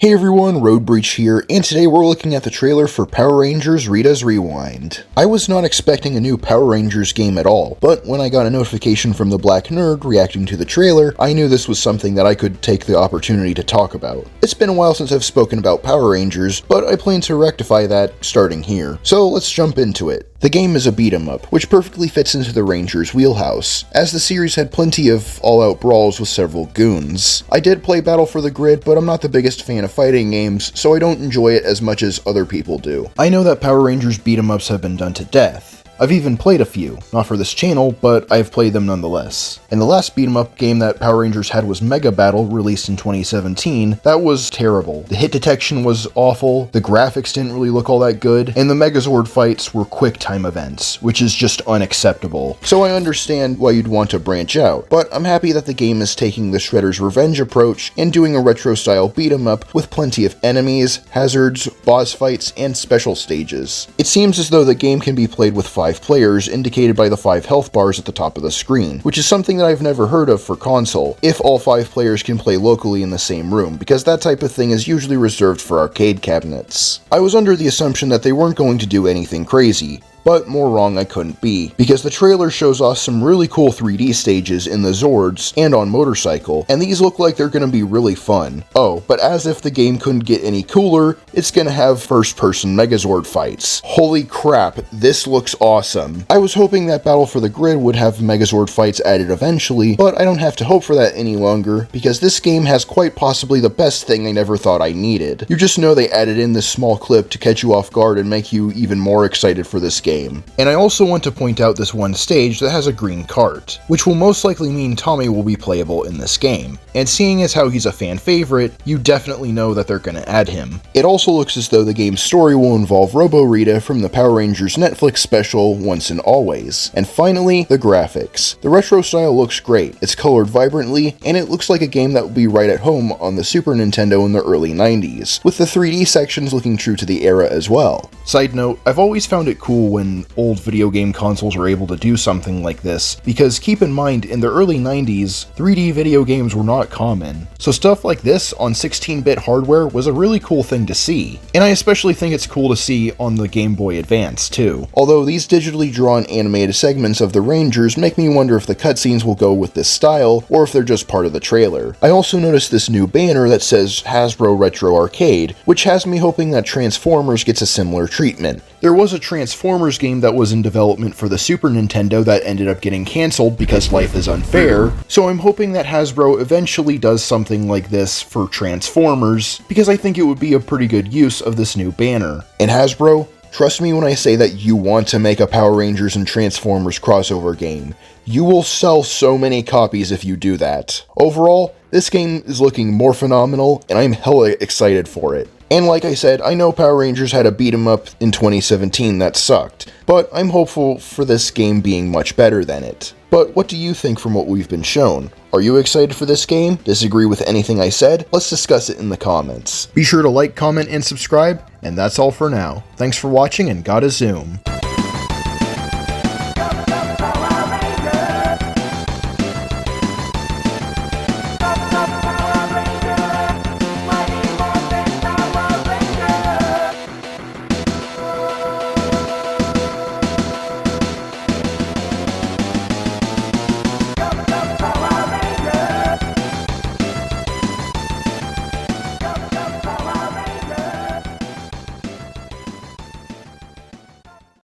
Hey everyone, Road Breach here, and today we're looking at the trailer for Power Rangers Rita's Rewind. I was not expecting a new Power Rangers game at all, but when I got a notification from the Black Nerd reacting to the trailer, I knew this was something that I could take the opportunity to talk about. It's been a while since I've spoken about Power Rangers, but I plan to rectify that starting here. So let's jump into it. The game is a beat-em-up, which perfectly fits into the Rangers' wheelhouse, as the series had plenty of all-out brawls with several goons. I did play Battle for the Grid, but I'm not the biggest fan of fighting games, so I don't enjoy it as much as other people do. I know that Power Rangers beat-em-ups have been done to death. I've even played a few, not for this channel, but I've played them nonetheless. And the last beat-em-up game that Power Rangers had was Mega Battle, released in 2017. That was terrible. The hit detection was awful, the graphics didn't really look all that good, and the Megazord fights were quick time events, which is just unacceptable. So I understand why you'd want to branch out, but I'm happy that the game is taking the Shredder's Revenge approach and doing a retro-style beat-em-up with plenty of enemies, hazards, boss fights, and special stages. It seems as though the game can be played with 5 players, indicated by the 5 health bars at the top of the screen, which is something that I've never heard of for console, if all 5 players can play locally in the same room, because that type of thing is usually reserved for arcade cabinets. I was under the assumption that they weren't going to do anything crazy, but more wrong I couldn't be, because the trailer shows off some really cool 3D stages in the Zords and on Motorcycle, and these look like they're gonna be really fun. Oh, but as if the game couldn't get any cooler, it's gonna have first-person Megazord fights. Holy crap, this looks awesome. I was hoping that Battle for the Grid would have Megazord fights added eventually, but I don't have to hope for that any longer, because this game has quite possibly the best thing I never thought I needed. You just know they added in this small clip to catch you off guard and make you even more excited for this game. And I also want to point out this one stage that has a green cart, which will most likely mean Tommy will be playable in this game. And seeing as how he's a fan favorite, you definitely know that they're gonna add him. It also looks as though the game's story will involve Robo-Rita from the Power Rangers Netflix special Once and Always. And finally, the graphics. The retro style looks great, it's colored vibrantly, and it looks like a game that would be right at home on the Super Nintendo in the early 90s, with the 3D sections looking true to the era as well. Side note, I've always found it cool when old video game consoles are able to do something like this, because keep in mind, in the early 90s, 3D video games were not common. So stuff like this on 16-bit hardware was a really cool thing to see, and I especially think it's cool to see on the Game Boy Advance too. Although these digitally drawn animated segments of the Rangers make me wonder if the cutscenes will go with this style, or if they're just part of the trailer. I also noticed this new banner that says Hasbro Retro Arcade, which has me hoping that Transformers gets a similar treatment. There was a Transformers game that was in development for the Super Nintendo that ended up getting cancelled because life is unfair, so I'm hoping that Hasbro eventually does something like this for Transformers, because I think it would be a pretty good use of this new banner. And Hasbro, trust me when I say that you want to make a Power Rangers and Transformers crossover game. You will sell so many copies if you do that. Overall, this game is looking more phenomenal, and I'm hella excited for it. And like I said, I know Power Rangers had a beat-em-up in 2017 that sucked, but I'm hopeful for this game being much better than it. But what do you think from what we've been shown? Are you excited for this game? Disagree with anything I said? Let's discuss it in the comments. Be sure to like, comment, and subscribe, and that's all for now. Thanks for watching, and gotta zoom.